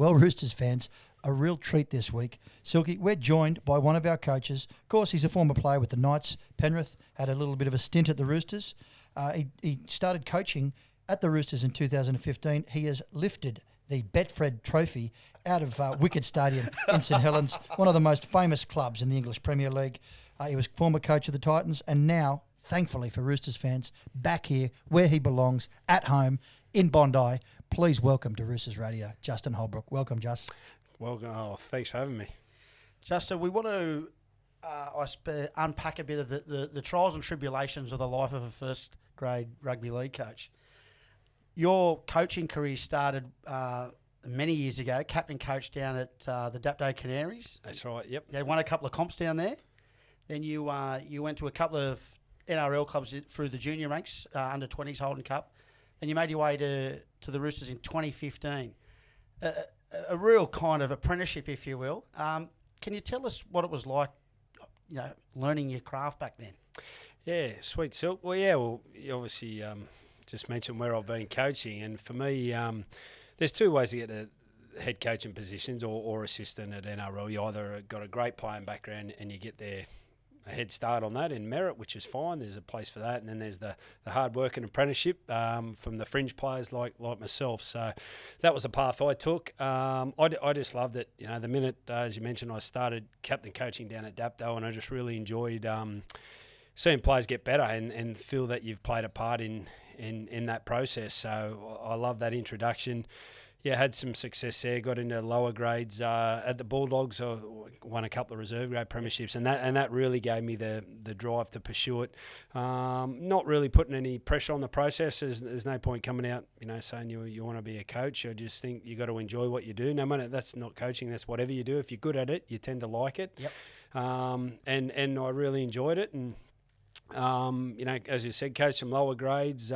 Well, Roosters fans, a real treat this week. Silky, we're joined by one of our coaches. Of course, he's a former player with the Knights. Penrith had a little bit of a stint at the Roosters. He started coaching at the Roosters in 2015. He has lifted the Betfred Trophy out of Wicked Stadium in St Helens, one of the most famous clubs in the English Premier League. He was former coach of the Titans and now, thankfully for Roosters fans, back here where he belongs, at home in Bondi. Please welcome to Roosters Radio, Justin Holbrook. Welcome, Just. Welcome. Oh, thanks for having me. Justin, we want to unpack a bit of the trials and tribulations of the life of a first-grade rugby league coach. Your coaching career started many years ago, captain coach down at the Dapto Canaries. That's right, yep. They won a couple of comps down there. Then you went to a couple of NRL clubs through the junior ranks, under 20s Holden Cup. Then you made your way to the Roosters in 2015. A real kind of apprenticeship, if you will. Can you tell us what it was like, learning your craft back then? Yeah, sweet Silk. Well, you obviously just mentioned where I've been coaching, and for me, there's two ways to get to head coaching positions or assistant at NRL. You either got a great playing background and you get there a head start on that in merit, which is fine. There's a place for that, and then there's the hard work and apprenticeship from the fringe players like myself. So that was a path I took. I just loved it. The minute, as you mentioned, I started captain coaching down at Dapto, and I just really enjoyed seeing players get better and feel that you've played a part in that process. So I love that introduction. Yeah, had some success there. Got into lower grades at the Bulldogs. I won a couple of reserve grade premierships, and that really gave me the drive to pursue it. Not really putting any pressure on the process. There's no point coming out, saying you want to be a coach. I just think you got to enjoy what you do. No matter, that's not coaching. That's whatever you do. If you're good at it, you tend to like it. Yep. And I really enjoyed it. And as you said, coached some lower grades.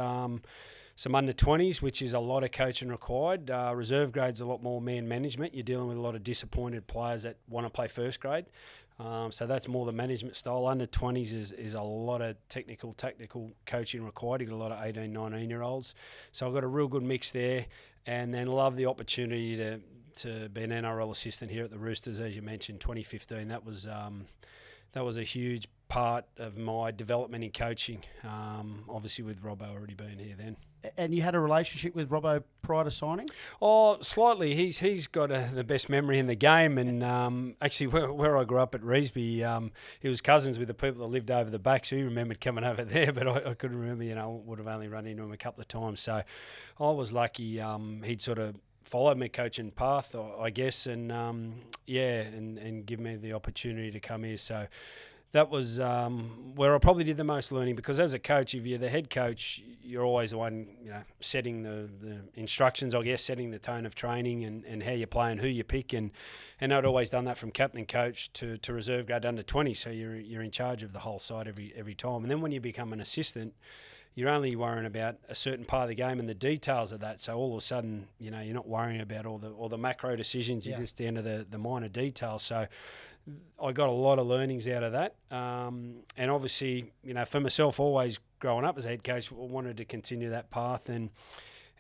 Some under-20s, which is a lot of coaching required. Reserve grade's a lot more man management. You're dealing with a lot of disappointed players that want to play first grade. So that's more the management style. Under-20s is a lot of tactical coaching required. You've got a lot of 18, 19-year-olds. So I've got a real good mix there, and then love the opportunity to be an NRL assistant here at the Roosters, as you mentioned, 2015. That was a huge part of my development in coaching, obviously with Robbo already being here then. And you had a relationship with Robbo prior to signing? Oh, slightly. He's got the best memory in the game, and actually where I grew up at Rugby, he was cousins with the people that lived over the back, so he remembered coming over there, but I couldn't remember, would have only run into him a couple of times. So I was lucky he'd sort of followed my coaching path, I guess, and and give me the opportunity to come here. So that was where I probably did the most learning, because as a coach, if you're the head coach, you're always the one, setting the instructions, I guess, setting the tone of training and how you play and who you pick. And I'd always done that from captain coach to reserve grade under 20. So you're in charge of the whole side every time. And then when you become an assistant, you're only worrying about a certain part of the game and the details of that. So all of a sudden, you're not worrying about all the macro decisions. You're just down to the minor details. So I got a lot of learnings out of that. And obviously, for myself, always growing up as a head coach, I wanted to continue that path. And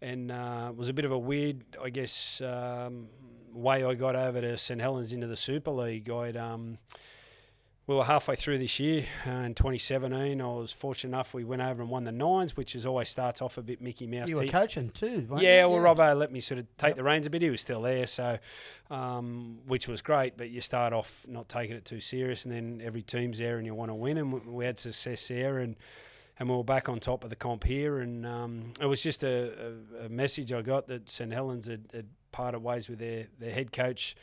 it was a bit of a weird, I guess, way I got over to St Helens into the Super League. We were halfway through this year in 2017. I was fortunate enough we went over and won the Nines, which always starts off a bit Mickey Mouse. You were coaching too, weren't you? Yeah, well, Robbo let me sort of take the reins a bit. He was still there, so which was great. But you start off not taking it too serious, and then every team's there and you want to win. And we had success there, and we were back on top of the comp here. And it was just a message I got that St Helens had parted ways with their head coach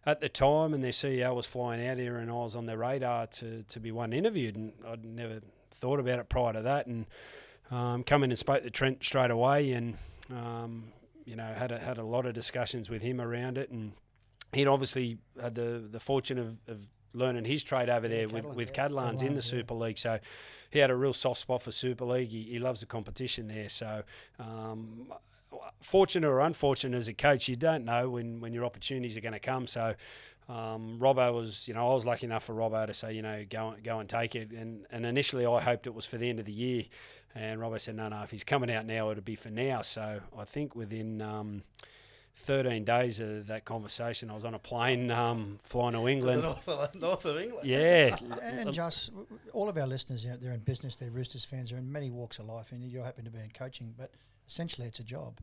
at the time, and their CEO was flying out here, and I was on their radar to be one interviewed, and I'd never thought about it prior to that, and come in and spoke to Trent straight away, and had a lot of discussions with him around it, and he'd obviously had the fortune of learning his trade over there with Catalans in the Super League, so he had a real soft spot for Super League. He loves the competition there, so fortunate or unfortunate as a coach, you don't know when your opportunities are going to come. So Robbo was, I was lucky enough for Robbo to say, go and take it. And initially I hoped it was for the end of the year. And Robbo said, no, if he's coming out now, it'll be for now. So I think within 13 days of that conversation, I was on a plane flying to England. North of England. Yeah. And just all of our listeners out there in business, they're Roosters fans, are in many walks of life, and you're happy to be in coaching, but essentially it's a job.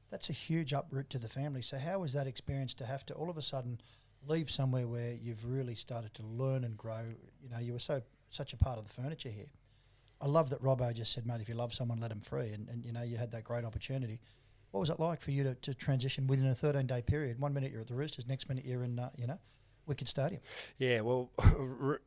That's a huge uproot to the family. So how was that experience to have to all of a sudden leave somewhere where you've really started to learn and grow? You know, you were such a part of the furniture here. I love that Robbo just said, mate, if you love someone, let them free. And you know, you had that great opportunity. What was it like for you to transition within a 13-day period? 1 minute you're at the Roosters, next minute you're in, Wicked Stadium. Yeah, well,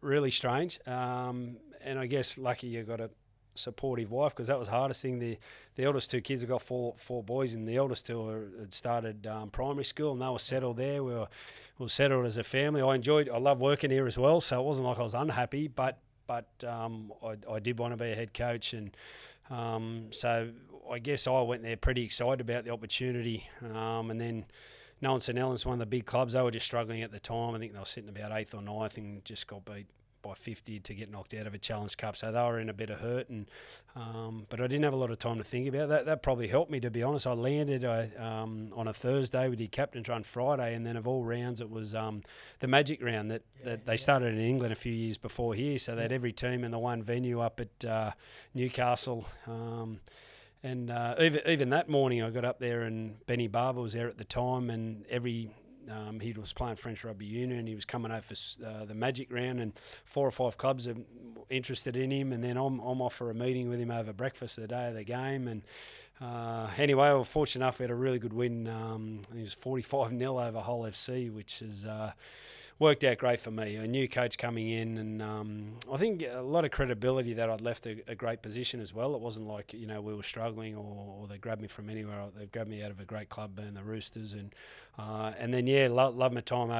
really strange. And I guess lucky you got a supportive wife, because that was the hardest thing. The eldest two kids have got four boys, and the eldest two had started primary school, and they were settled there. We were settled as a family. I love working here as well, so it wasn't like I was unhappy, but I did want to be a head coach, and so I guess I went there pretty excited about the opportunity, and then knowing St Helens, one of the big clubs, they were just struggling at the time. I think they were sitting about 8th or 9th and just got beat by 50 to get knocked out of a Challenge Cup, so they were in a bit of hurt, and but I didn't have a lot of time to think about that. That probably helped me, to be honest. I landed on a Thursday. We did captain's run Friday, and then of all rounds it was the Magic round that they started in England a few years before here, so they had every team in the one venue up at Newcastle. And even that morning I got up there, and Benny Barber was there at the time, and he was playing French Rugby Union, and he was coming over for the Magic round, and 4 or 5 clubs are interested in him, and then I'm off for a meeting with him over breakfast the day of the game, and anyway, I was fortunate enough we had a really good win. I think it was 45-0 over Hull FC, which is worked out great for me. A new coach coming in, and I think a lot of credibility that I'd left a great position as well. It wasn't like, you know, we were struggling or they grabbed me from anywhere. They grabbed me out of a great club being the Roosters, and then love my time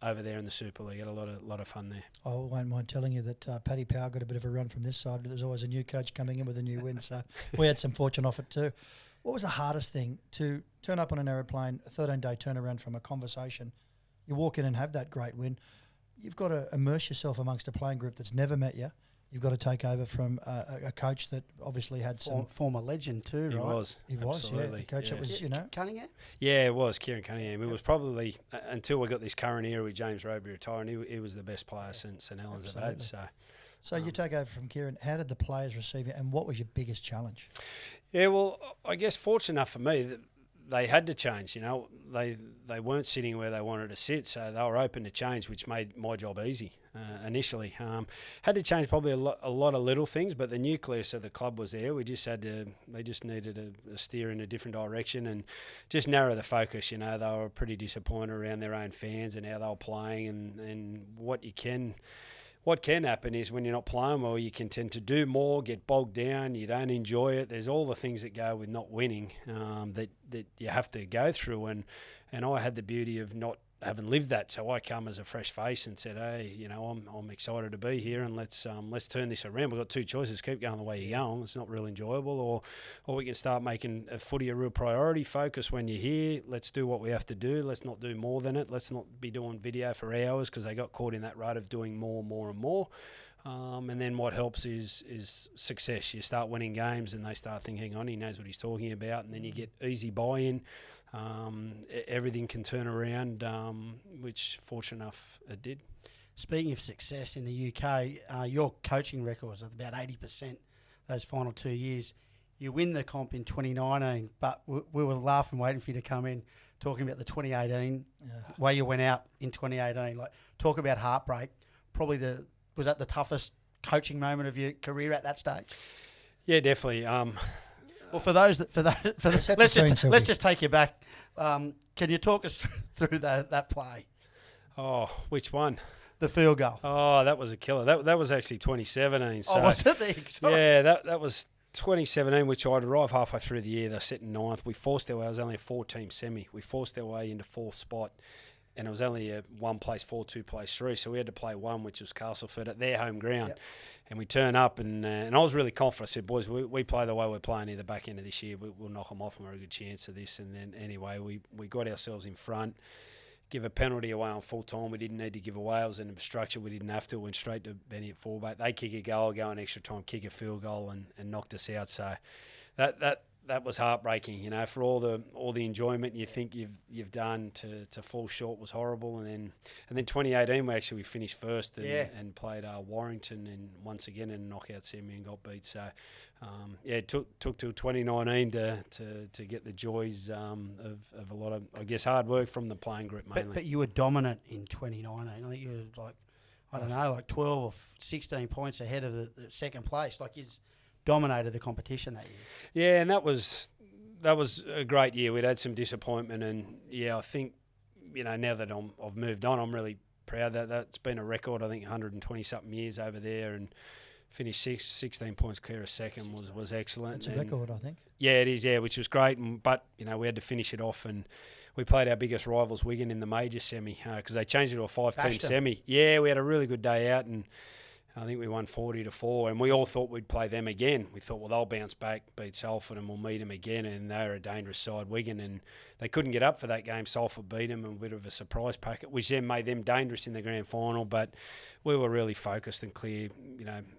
over there in the Super League. Had a lot of fun there. I won't mind telling you that Paddy Power got a bit of a run from this side, but there's always a new coach coming in with a new win, so we had some fortune off it too. What was the hardest thing to turn up on an aeroplane, a 13-day turnaround from a conversation? You walk in and have that great win. You've got to immerse yourself amongst a playing group that's never met you. You've got to take over from a coach that obviously had some former legend too, right? He was, yeah. The coach that was, Cunningham? Yeah, it was Kieran Cunningham. It was probably, until we got this current era with James Roby retiring, he was the best player since St Helens have had. So you take over from Kieran. How did the players receive you, and what was your biggest challenge? Yeah, well, I guess fortunate enough for me that they had to change. You know, they weren't sitting where they wanted to sit, so they were open to change, which made my job easy initially. Had to change probably a lot of little things, but the nucleus of the club was there. They just needed a steer in a different direction and just narrow the focus. You know, they were pretty disappointed around their own fans and how they were playing, and what can happen is when you're not playing well, you can tend to do more, get bogged down, you don't enjoy it. There's all the things that go with not winning that you have to go through. And I had the beauty of not having lived that, so I come as a fresh face and said, hey, you know, I'm excited to be here, and let's turn this around. We've got 2 choices: keep going the way you're going, it's not real enjoyable, or we can start making a footy a real priority. Focus when you're here. Let's do what we have to do. Let's not do more than it. Let's not be doing video for hours, because they got caught in that rut of doing more and more. And then what helps is success. You start winning games, and they start thinking, hang on, he knows what he's talking about, and then you get easy buy-in. Everything can turn around, which fortunate enough it did. Speaking of success in the UK, your coaching records of about 80% those final 2 years. You win the comp in 2019, but we were laughing, waiting for you to come in, talking about the 2018 way you went out in 2018. Like, talk about heartbreak. Probably was that the toughest coaching moment of your career at that stage? Yeah, definitely. Well, let's just take you back. Can you talk us through that play? Oh, which one? The field goal. Oh, that was a killer. That was actually 2017. So, was it? Yeah, that was 2017, which I'd arrived halfway through the year. They're sitting 9th. We forced our way. It was only a 4-team semi. We forced our way into 4th spot, and it was only a 1 place 4, 2 place 3. So we had to play 1, which was Castleford at their home ground. Yep. And we turn up, and I was really confident. I said, boys, we play the way we're playing here the back end of this year. We'll knock them off, and we're a good chance of this. And then anyway, we got ourselves in front, give a penalty away on full time. We didn't need to give away. It was an obstruction. We didn't have to. Went straight to Benny at fullback. They kick a goal, go in extra time, kick a field goal, and knocked us out. So that that was heartbreaking, for all the enjoyment you think you've done, to fall short was horrible. And then 2018 we finished first and played Warrington and once again in a knockout semi and got beat. So it took till 2019 to get the joys of a lot of, I guess, hard work from the playing group mainly. But you were dominant in 2019. I think you were like 12 or 16 points ahead of the second place. Like you dominated the competition that year. Yeah, and that was a great year. We'd had some disappointment, and I think now that I've moved on, I'm really proud that that's been a record. I think 120 something years over there, and finished 16 points clear of second was excellent. That's a record, I think. Yeah, it is. Yeah, which was great. But we had to finish it off, and we played our biggest rivals, Wigan, in the major semi because they changed it to a 5-team semi. Yeah, we had a really good day out, and I think we won 40-4, and we all thought we'd play them again. We thought, well, they'll bounce back, beat Salford, and we'll meet them again, and they're a dangerous side, Wigan, and they couldn't get up for that game. Salford beat them in a bit of a surprise packet, which then made them dangerous in the grand final, but we were really focused and clear,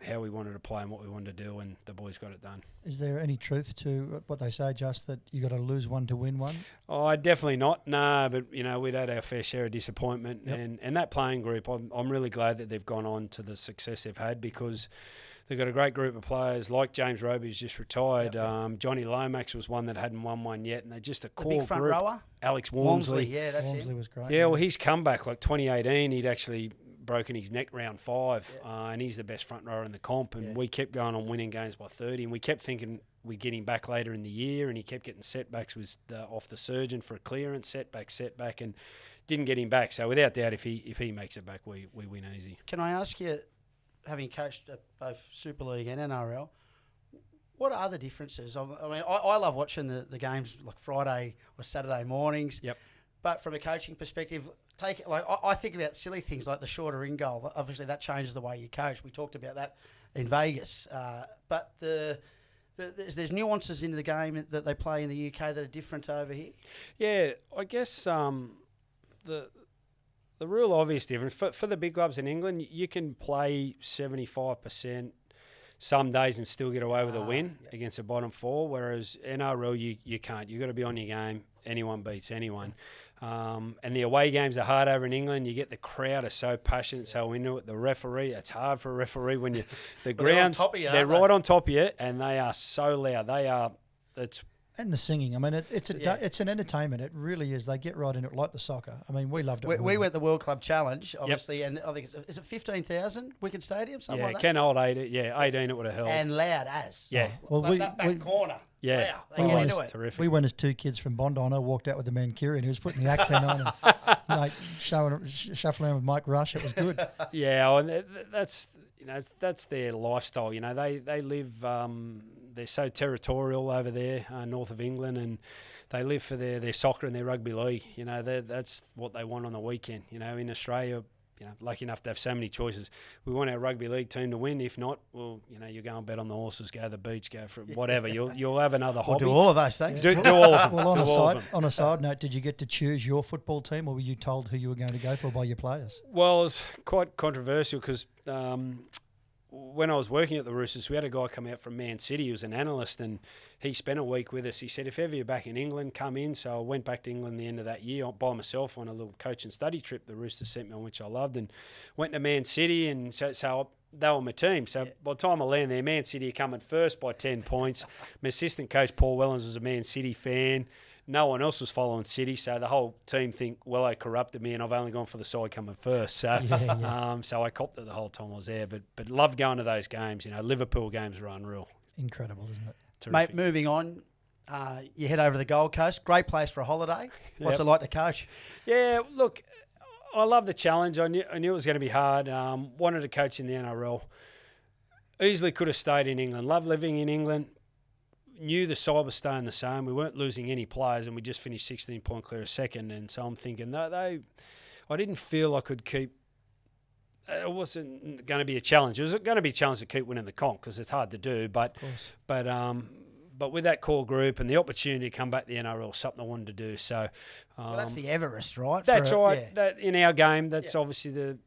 how we wanted to play and what we wanted to do, and the boys got it done. Is there any truth to what they say, just that you got to lose one to win one? Oh, definitely not. No, but we'd had our fair share of disappointment, and that playing group, I'm really glad that they've gone on to the success they've had, because they've got a great group of players like James Roby, who's just retired. Johnny Lomax was one that hadn't won one yet, and they're just a core big front group. Rower? Alex Walmsley. Yeah, that's Walmsley was great. Yeah, well, his comeback, like 2018, he'd actually broken his neck round 5, and he's the best front rower in the comp, and we kept going on winning games by 30, and we kept thinking we'd get him back later in the year, and he kept getting setbacks, was off the surgeon for a clearance, setback, and didn't get him back. So without doubt, if he makes it back, we win easy. Can I ask you, having coached both Super League and NRL, what are the differences? I mean, I love watching the games like Friday or Saturday mornings. Yep. But from a coaching perspective, I think about silly things like the shorter in goal. Obviously, that changes the way you coach. We talked about that in Vegas. But there's nuances into the game that they play in the UK that are different over here. Yeah, I guess the real obvious difference for the big clubs in England, you can play 75% some days and still get away with a win against a bottom 4, whereas NRL you can't. You've got to be on your game. Anyone beats anyone. And the away games are hard over in England. You get the crowd are so passionate, so into it. The referee, it's hard for a referee when the grounds, they're right on top of you, and they are so loud. And the singing. I mean, it's an entertainment. It really is. They get right into it like the soccer. I mean, we loved it. We went the World Club Challenge, obviously, and I think is it 15,000 Wicked Stadium? Something like that? Ken Old 18 it would have held. And loud as. Yeah. Well, that back corner. Yeah. Wow, they get into it. Terrific. We went as 2 kids from Bondi, and I walked out with the Mancunian. He was putting the accent on and shuffling around with Mike Rush. It was good. Yeah, and that's their lifestyle. They live. They're so territorial over there, north of England, and they live for their soccer and their rugby league. That's what they want on the weekend. In Australia, lucky enough to have so many choices. We want our rugby league team to win. If not, well, you go and bet on the horses, go to the beach, go for whatever. You'll have another hobby. We'll do all of those things. Do all of them. Well, on a side note, did you get to choose your football team, or were you told who you were going to go for by your players? Well, it was quite controversial because when I was working at the Roosters, we had a guy come out from Man City. He was an analyst, and he spent a week with us. He said, if ever you're back in England, come in. So I went back to England the end of that year by myself on a little coach and study trip the Roosters sent me on, which I loved, and went to Man City, and so they were my team. So by the time I landed there, Man City are coming first by 10 points. My assistant coach, Paul Wellens, was a Man City fan. No one else was following City, so the whole team think, well, they corrupted me, and I've only gone for the side coming first. So, so I copped it the whole time I was there. But loved going to those games. Liverpool games were unreal. Incredible, isn't it? Terrific. Mate, moving on, you head over to the Gold Coast. Great place for a holiday. What's it like to coach? Yeah, look, I love the challenge. I knew it was going to be hard. Wanted to coach in the NRL. Easily could have stayed in England. Love living in England. Knew the side was staying the same. We weren't losing any players, and we just finished 16 point clear of second. And so I'm thinking, I didn't feel I could keep. It wasn't going to be a challenge. It was going to be a challenge to keep winning the comp because it's hard to do. But with that core group and the opportunity to come back to the NRL, something I wanted to do. So that's the Everest, right? That's right. Yeah. That in our game, that's obviously the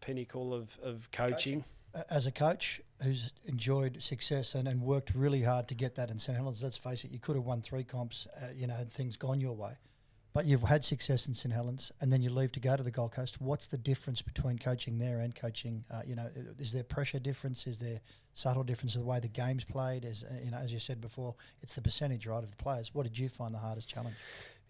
pinnacle of coaching. As a coach who's enjoyed success and worked really hard to get that in St Helens, let's face it, you could have won 3 comps, and things gone your way. But you've had success in St Helens, and then you leave to go to the Gold Coast. What's the difference between coaching there and coaching? Is there pressure difference? Is there subtle difference in the way the game's played? As you said before, it's the percentage, right, of the players. What did you find the hardest challenge?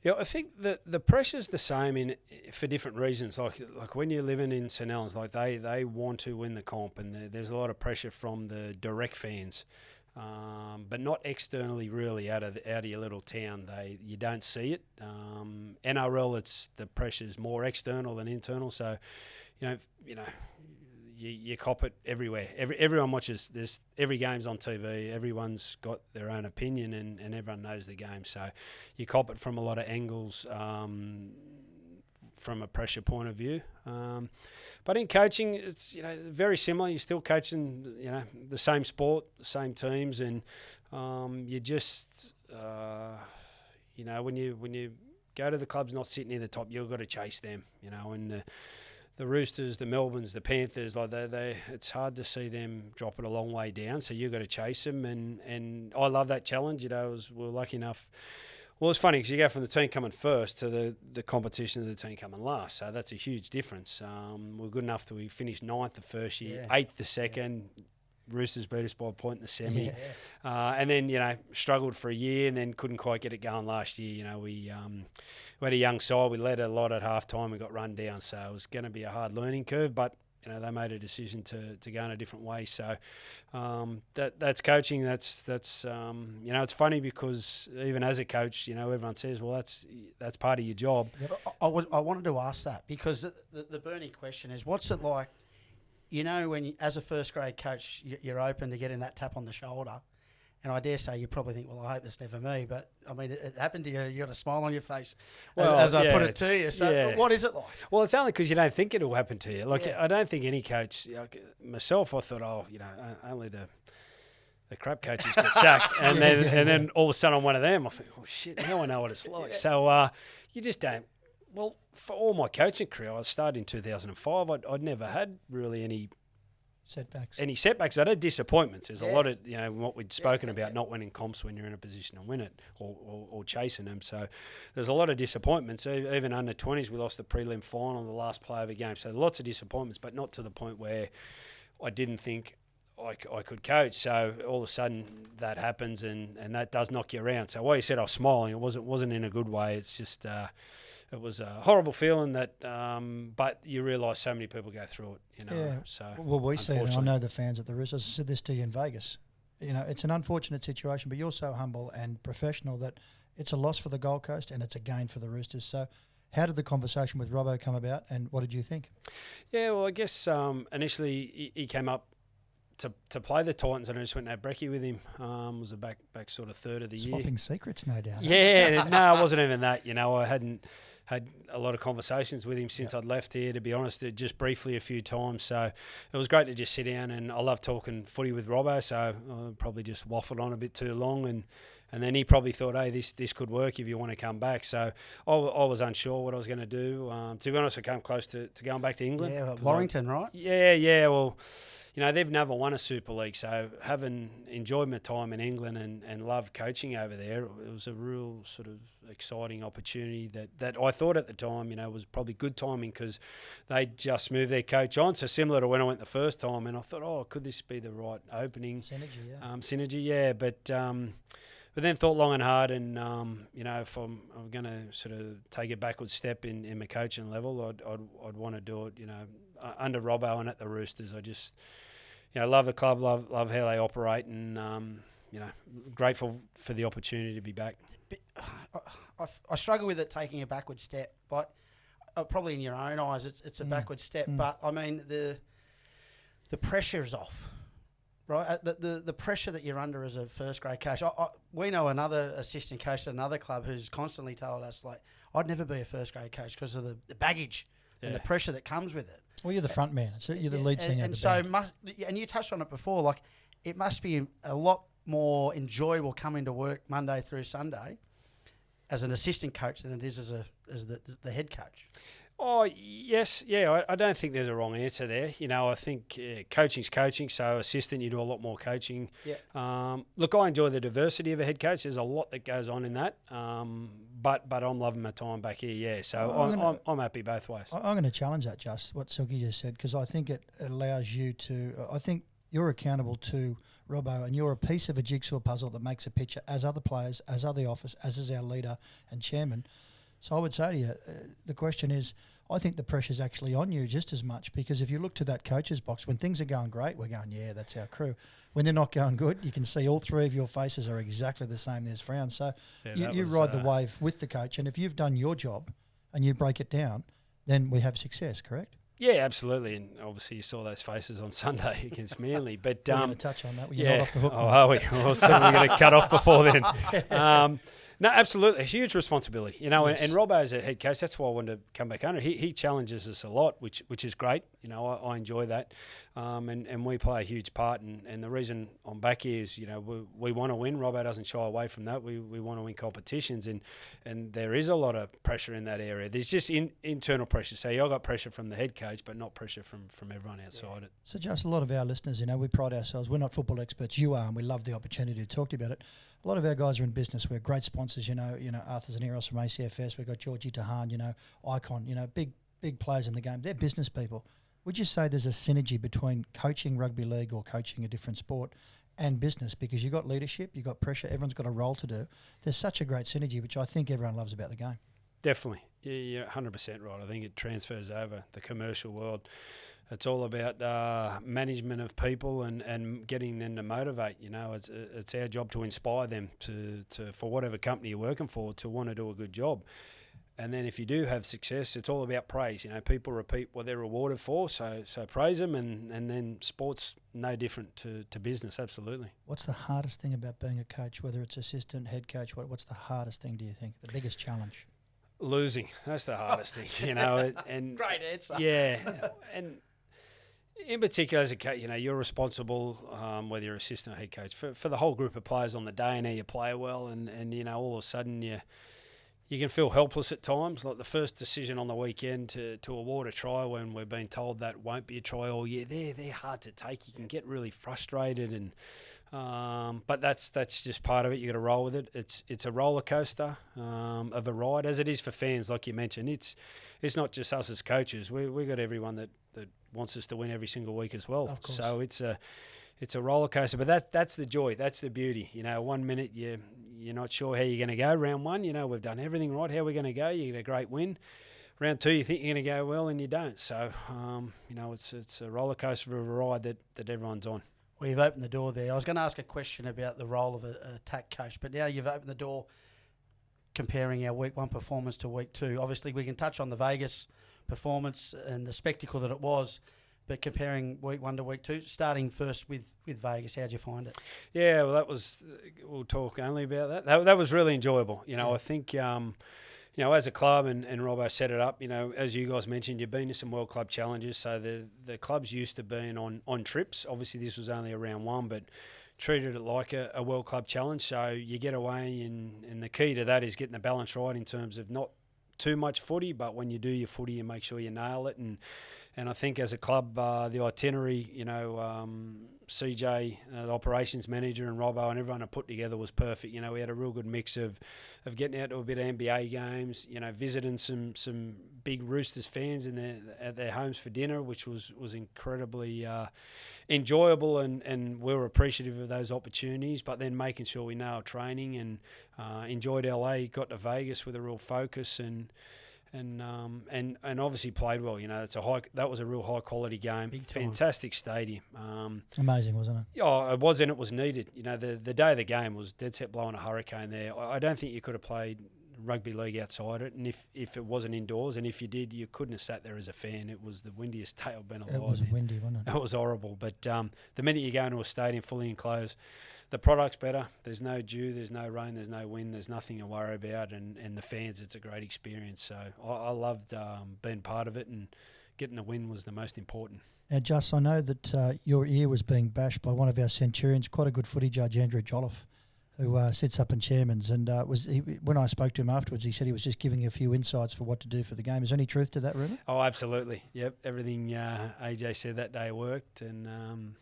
Yeah, I think that the pressure's the same for different reasons. Like when you're living in St Helens, like they want to win the comp, and there's a lot of pressure from the direct fans, but not externally really out of your little town. You don't see it. NRL, the pressure's more external than internal. So, you cop it everywhere. Everyone watches this. Every game's on TV. Everyone's got their own opinion, and everyone knows the game. So you cop it from a lot of angles from a pressure point of view. But in coaching, it's very similar. You're still coaching the same sport, the same teams, and you just when you go to the clubs not sitting near the top, you've got to chase them. And the Roosters, the Melbournes, the Panthers, like it's hard to see them drop it a long way down. So you've got to chase them, and I love that challenge. We're lucky enough. Well, it's funny because you go from the team coming first to the competition of the team coming last. So that's a huge difference. We're good enough that we finished 9th the first year, 8th the second. Roosters beat us by a point in the semi. And then, struggled for a year and then couldn't quite get it going last year. We had a young side. We led a lot at half-time. We got run down. So it was going to be a hard learning curve, but they made a decision to go in a different way. So that's coaching. That's it's funny because even as a coach, everyone says, well, that's part of your job. Yeah, I wanted to ask that because the burning question is, what's it like? When as a first grade coach, you're open to getting that tap on the shoulder, and I dare say you probably think, well, I hope that's never me. But I mean, it happened to you. You got a smile on your face as I put it to you. So, what is it like? Well, it's only because you don't think it'll happen to you. I don't think any coach, myself, I thought, only the crap coaches get sacked, and then all of a sudden I'm one of them. I think, oh shit, now I know what it's like. Yeah. So you just don't. Well, for all my coaching career, I started in 2005. I'd never had really any setbacks. I'd had disappointments. There's a lot of what we'd spoken about, not winning comps when you're in a position to win it or chasing them. So there's a lot of disappointments. Even under 20s, we lost the prelim final in the last play of a game. So lots of disappointments, but not to the point where I didn't think I could coach. So all of a sudden that happens, and that does knock you around. So while you said I was smiling, it wasn't in a good way. It's just. It was a horrible feeling that, but you realise so many people go through it, Yeah. So, well, we see it, and I know the fans at the Roosters. I said this to you in Vegas. It's an unfortunate situation, but you're so humble and professional that it's a loss for the Gold Coast and it's a gain for the Roosters. So how did the conversation with Robbo come about, and what did you think? Yeah, well, I guess initially he came up to play the Titans, and I just went and had brekkie with him. Was a back sort of third of the year. Swapping secrets, no doubt. Yeah, no, it wasn't even that. I hadn't had a lot of conversations with him since I'd left here, to be honest, just briefly a few times. So it was great to just sit down, and I love talking footy with Robbo, so I probably just waffled on a bit too long, and then he probably thought, hey, this could work if you want to come back. So I was unsure what I was going to do. To be honest, I came close to going back to England. Yeah, Warrington, right? Yeah, well, they've never won a Super League, so having enjoyed my time in England and loved coaching over there, it was a real sort of exciting opportunity that I thought at the time, was probably good timing because they just moved their coach on. So similar to when I went the first time, and I thought, could this be the right opening? Synergy, yeah. But then thought long and hard, and if I'm going to sort of take a backward step in my coaching level, I'd want to do it, under Robbo and at the Roosters. I just, love the club, love how they operate, and grateful for the opportunity to be back. I struggle with it taking a backward step, but probably in your own eyes, it's a backward step. But I mean the pressure is off. Right, the pressure that you're under as a first grade coach. We know another assistant coach at another club who's constantly told us, like, I'd never be a first grade coach because of the baggage and the pressure that comes with it. Well, you're the front man, so you're the lead singer. And you touched on it before. Like, it must be a lot more enjoyable coming to work Monday through Sunday as an assistant coach than it is as the head coach. Oh, yes. Yeah, I don't think there's a wrong answer there. I think coaching's coaching, so assistant, you do a lot more coaching. Yeah. Look, I enjoy the diversity of a head coach. There's a lot that goes on in that. But I'm loving my time back here, yeah. So I'm happy both ways. I'm going to challenge that, Just, what Silky just said, because I think it allows you to I think you're accountable to Robbo, and you're a piece of a jigsaw puzzle that makes a picture as other players, as other office, as is our leader and chairman. So I would say to you, the question is, I think the pressure's actually on you just as much, because if you look to that coach's box, when things are going great, we're going, yeah, that's our crew. When they're not going good, you can see all three of your faces are exactly the same as Frown. So you ride the wave with the coach, and if you've done your job and you break it down, then we have success, correct? Yeah, absolutely, and obviously you saw those faces on Sunday against Manly. But we're going to touch on that. You're yeah, not off the hook. Oh, are we? Well, so we're going to cut off before then. No, absolutely, a huge responsibility. Yes. And Robbo as a head coach, that's why I wanted to come back under. He challenges us a lot, which is great. I enjoy that, and we play a huge part. And the reason I'm back here is, we want to win. Robbo doesn't shy away from that. We want to win competitions, and there is a lot of pressure in that area. There's just internal pressure. So I got pressure from the head coach, but not pressure from everyone outside it. So just a lot of our listeners, we pride ourselves. We're not football experts. You are, and we love the opportunity to talk to you about it. A lot of our guys are in business. We're great sponsors, Arthur's and Eros from ACFS. We've got Georgie Tahan, Icon, big players in the game. They're business people. Would you say there's a synergy between coaching rugby league or coaching a different sport and business? Because you've got leadership, you've got pressure, everyone's got a role to do. There's such a great synergy, which I think everyone loves about the game. Definitely. Yeah, you're 100% right. I think it transfers over the commercial world. It's all about management of people and getting them to motivate. It's our job to inspire them to for whatever company you're working for, to want to do a good job. And then if you do have success, it's all about praise. People repeat what they're rewarded for, so praise them, and then sport's no different to business, absolutely. What's the hardest thing about being a coach, whether it's assistant, head coach? What's the hardest thing, do you think, the biggest challenge? Losing. That's the hardest thing, And great answer. Yeah, and in particular, as a coach, you're responsible, whether you're assistant or head coach, for the whole group of players on the day, and how you play well, and all of a sudden you can feel helpless at times. Like the first decision on the weekend to award a try when we've been told that won't be a try all year, they're hard to take. You can get really frustrated, and but that's just part of it. You got to roll with it. It's a roller coaster of a ride, as it is for fans, like you mentioned. It's not just us as coaches. We got everyone that wants us to win every single week as well. Of course. So it's a roller coaster, but that's the joy, that's the beauty. 1 minute you're not sure how you're going to go. Round one, we've done everything right. How are we going to go? You get a great win. Round two, you think you're going to go well, and you don't. So it's a roller coaster of a ride that everyone's on. Well, you've opened the door there. I was going to ask a question about the role of an attack coach, but now you've opened the door comparing our week one performance to week two. Obviously, we can touch on the Vegas performance and the spectacle that it was, but comparing week one to week two, starting first with Vegas, how'd you find it? Yeah, well, we'll talk only about that. That was really enjoyable. I think, as a club, and Robbo set it up, as you guys mentioned, you've been to some World Club challenges, so the club's used to being on trips. Obviously, this was only a round one, but treated it like a World Club challenge, so you get away, and the key to that is getting the balance right in terms of not too much footy, but when you do your footy, you make sure you nail it. And I think as a club, the itinerary, CJ, the operations manager, and Robbo and everyone I put together was perfect. We had a real good mix of getting out to a bit of NBA games, visiting some big Roosters fans at their homes for dinner, which was incredibly enjoyable, and we were appreciative of those opportunities. But then making sure we nailed training, and enjoyed LA, got to Vegas with a real focus, and obviously played well. That was a real high quality game. Fantastic stadium. Amazing, wasn't it? Oh, it was, and it was needed. The day of the game was dead set blowing a hurricane there. I don't think you could have played rugby league outside it, and if it wasn't indoors, and if you did, you couldn't have sat there as a fan. It was the windiest day I've been alive. It was windy, wasn't it? It was horrible. But the minute you go into a stadium fully enclosed, the product's better. There's no dew, there's no rain, there's no wind, there's nothing to worry about, and the fans, it's a great experience. So I loved being part of it, and getting the win was the most important. Now, Just, I know that your ear was being bashed by one of our Centurions, quite a good footy judge, Andrew Jolliffe. who sits up in chairman's, and when I spoke to him afterwards, he said he was just giving a few insights for what to do for the game. Is there any truth to that, rumour? Oh, absolutely. Yep, everything AJ said that day worked, and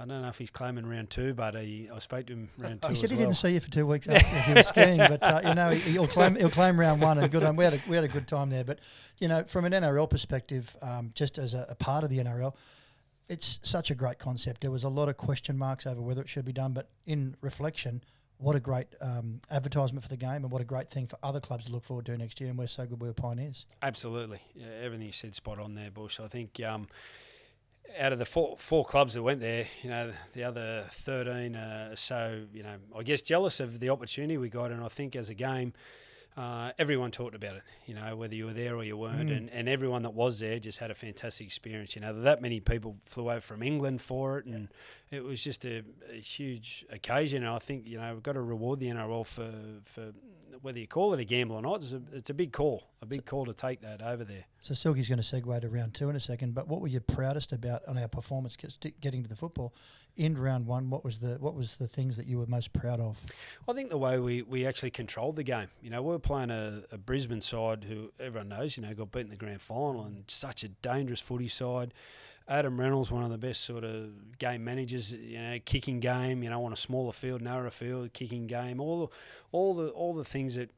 I don't know if he's claiming round 2, but I spoke to him round 2 He said as he didn't see you for 2 weeks after he was skiing, but he'll claim round 1, and good on. We had a good time there, but from an NRL perspective, just as a part of the NRL. It's such a great concept. There was a lot of question marks over whether it should be done, but in reflection, what a great advertisement for the game, and what a great thing for other clubs to look forward to next year, and we're so good we're pioneers. Absolutely. Yeah, everything you said spot on there, Bush. I think out of the four clubs that went there, the other 13 are so, I guess jealous of the opportunity we got, and I think as a game, everyone talked about it, whether you were there or you weren't, and everyone that was there just had a fantastic experience. That many people flew over from England for it, and it was just a huge occasion. And I think, we've got to reward the NRL for whether you call it a gamble or not. It's a big call, to take that over there. So Silky's going to segue to round 2 in a second, but what were you proudest about on our performance getting to the football in round 1? What was the things that you were most proud of? I think the way we actually controlled the game. We were playing a Brisbane side who everyone knows, got beaten in the grand final, and such a dangerous footy side. Adam Reynolds, one of the best sort of game managers, kicking game, on a smaller field, narrower field, kicking game, all the things that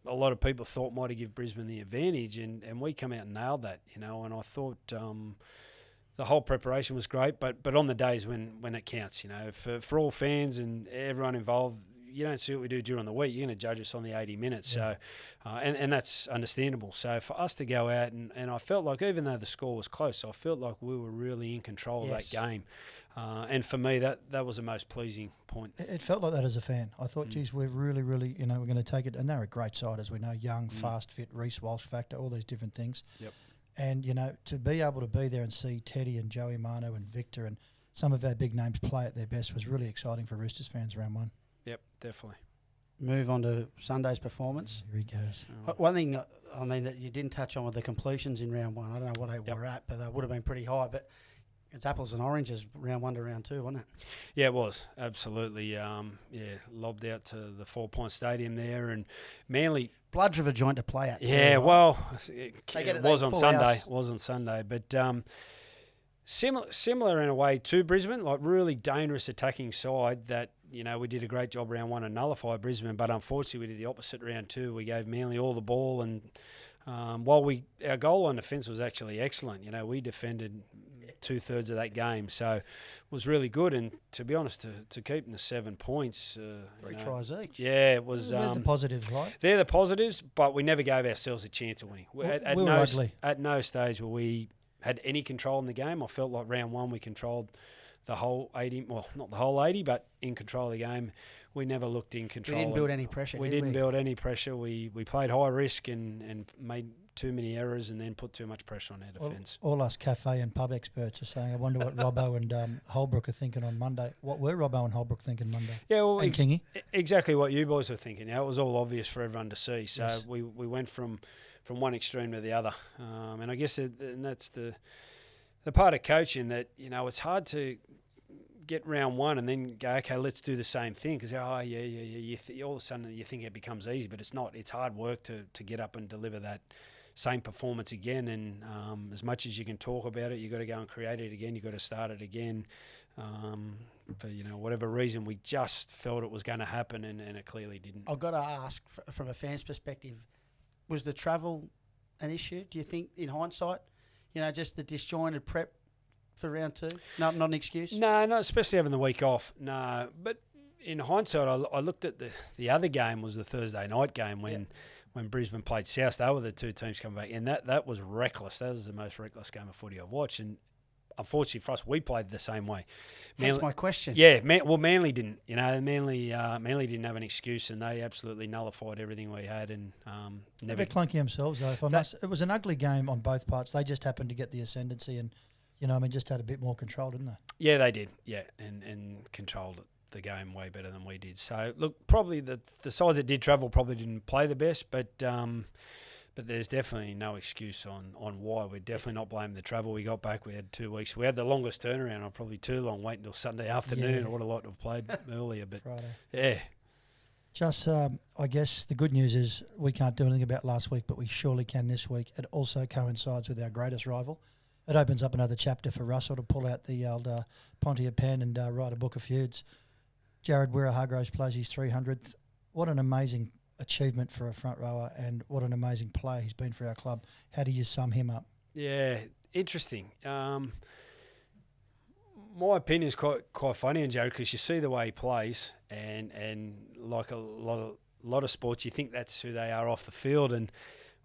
a lot of people thought might have given Brisbane the advantage, and we come out and nailed that, and I thought the whole preparation was great, but on the days when it counts, for all fans and everyone involved, you don't see what we do during the week. You're going to judge us on the 80 minutes. Yeah. So, and that's understandable. So for us to go out, and I felt like even though the score was close, I felt like we were really in control of that game. And for me, that was the most pleasing point. It felt like that as a fan. I thought, geez, we're really, really, we're going to take it. And they're a great side, as we know, young, fast, fit, Reece Walsh factor, all these different things. Yep. And, to be able to be there and see Teddy and Joey Manu and Victor and some of our big names play at their best was really exciting for Roosters fans round 1. Yep, definitely. Move on to Sunday's performance. Here he goes. One thing, that you didn't touch on with the completions in round 1. I don't know what they were at, but they would have been pretty high. But it's apples and oranges, round 1 to round 2, wasn't it? Yeah, it was. Absolutely. Lobbed out to the 4 Point Stadium there, and Manly... Blood of a joint to play at. Yeah, too, right? Well, it was on Sunday. It was on Sunday. But... Similar in a way to Brisbane, like really dangerous attacking side that, we did a great job round 1 and nullify Brisbane, but unfortunately we did the opposite round 2. We gave Manly all the ball, and while our goal line defence was actually excellent, we defended 2/3 of that game, so it was really good. And to be honest, to keep the 7 points, 3 tries each. Yeah, it was. They're the positives, right? They're the positives, but we never gave ourselves a chance of winning. We were ugly. At no stage were we had any control in the game. I felt like round 1 we controlled the whole 80, well, not the whole 80, but in control of the game. We never looked in control. We didn't build any pressure, We didn't build any pressure. We played high risk and made too many errors and then put too much pressure on our defence. All us cafe and pub experts are saying, I wonder what Robbo and Holbrook are thinking on Monday. What were Robbo and Holbrook thinking Monday? Yeah, well, and Kingy? Exactly what you boys were thinking. It was all obvious for everyone to see. So yes. we went from one extreme to the other. And I guess that's the part of coaching that, it's hard to get round 1 and then go, okay, let's do the same thing, because all of a sudden you think it becomes easy, but it's not. It's hard work to get up and deliver that same performance again, and as much as you can talk about it, you've got to go and create it again, you've got to start it again. For whatever reason, we just felt it was going to happen, and it clearly didn't. I've got to ask, from a fan's perspective, was the travel an issue, do you think, in hindsight? Just the disjointed prep for round 2? No, not an excuse? No, not especially having the week off. No, but in hindsight, I looked at the other game was the Thursday night game when Brisbane played South. They were the two teams coming back, and that was reckless. That was the most reckless game of footy I've watched, and unfortunately for us, we played the same way. That's my question. Yeah, Manly didn't. Manly didn't have an excuse, and they absolutely nullified everything we had. And never clunky themselves, though. It was an ugly game on both parts. They just happened to get the ascendancy, and just had a bit more control, didn't they? Yeah, they did. Yeah, and controlled the game way better than we did. So look, probably the sides that did travel probably didn't play the best, but But there's definitely no excuse on why. We're definitely not blaming the travel. We got back, we had 2 weeks. We had the longest turnaround, or probably too long, waiting until Sunday afternoon. I would have liked to have played earlier, but Friday. Yeah. Just, I guess the good news is we can't do anything about last week, but we surely can this week. It also coincides with our greatest rival. It opens up another chapter for Russell to pull out the old Pontiac pen and write a book of feuds. Jared Waerea-Hargreaves plays his 300th. What an amazing achievement for a front rower, and what an amazing player he's been for our club. How do you sum him up? Yeah, interesting. My opinion is quite funny on Jared, because you see the way he plays, and like a lot of sports, you think that's who they are off the field. And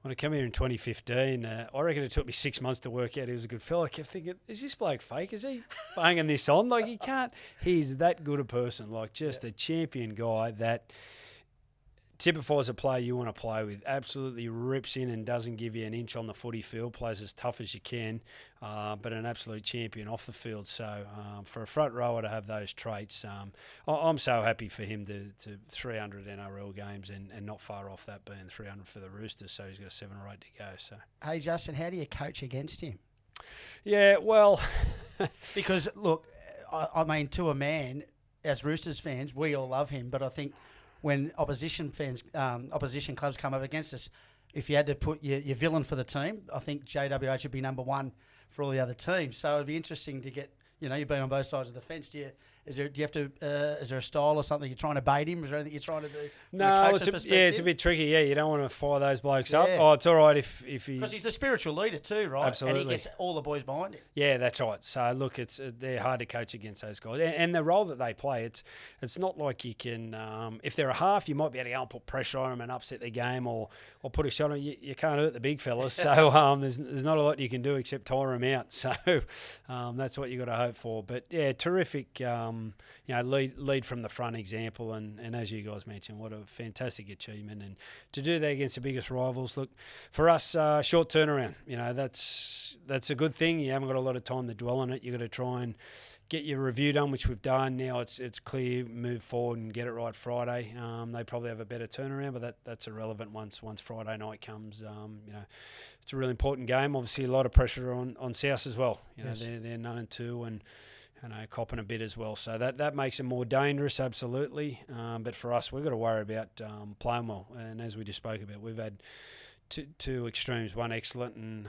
when I came here in 2015, I reckon it took me 6 months to work out he was a good fella. I kept thinking, is this bloke fake? Is he banging this on? Like, he can't. He's that good a person, like just a champion guy that typifies a player you want to play with. Absolutely rips in and doesn't give you an inch on the footy field. Plays as tough as you can, but an absolute champion off the field. So for a front rower to have those traits, I'm so happy for him to 300 NRL games and not far off that being 300 for the Roosters. So he's got 7 or 8 to go. So Hey, Justin, how do you coach against him? Yeah, well, because look, I mean, to a man, as Roosters fans, we all love him, but I think when opposition clubs come up against us, if you had to put your villain for the team, I think JWH should be number 1 for all the other teams. So it'd be interesting to get, you've been on both sides of the fence. Do you have to? Is there a style or something you're trying to bait him? Is there anything you're trying to do? No, it's a bit tricky. Yeah, you don't want to fire those blokes up. Yeah. Oh, it's all right if he, because he's the spiritual leader too, right? Absolutely. And he gets all the boys behind him. Yeah, that's right. So look, they're hard to coach against those guys, and the role that they play, it's not like you can. If they're a half, you might be able to go and put pressure on them and upset their game, or put a shot on. You can't hurt the big fellas. So there's not a lot you can do except tire them out. So that's what you got to hope for. But yeah, terrific. Lead from the front example, and as you guys mentioned, what a fantastic achievement. And to do that against the biggest rivals, look, for us, short turnaround. That's a good thing. You haven't got a lot of time to dwell on it. You've got to try and get your review done, which we've done. Now it's clear, move forward and get it right Friday. They probably have a better turnaround, but that's irrelevant once Friday night comes. It's a really important game. Obviously, a lot of pressure on South as well. Yes. They're 9-2 and copping a bit as well. So that makes it more dangerous, absolutely. But for us, we've got to worry about playing well. And as we just spoke about, we've had two extremes, one excellent and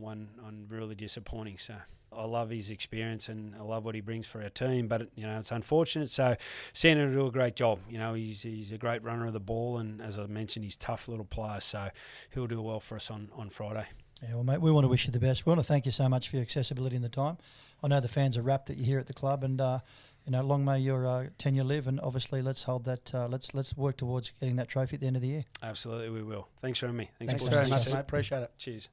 one really disappointing. So I love his experience and I love what he brings for our team. But, it's unfortunate. So seeing him do a great job. He's a great runner of the ball. And as I mentioned, he's a tough little player. So he'll do well for us on Friday. Yeah, well, mate, we want to wish you the best. We want to thank you so much for your accessibility and the time. I know the fans are rapt that you're here at the club, and long may your tenure live. And obviously, let's hold that. Let's work towards getting that trophy at the end of the year. Absolutely, we will. Thanks for having me. Thanks very much, mate. Appreciate it. Cheers.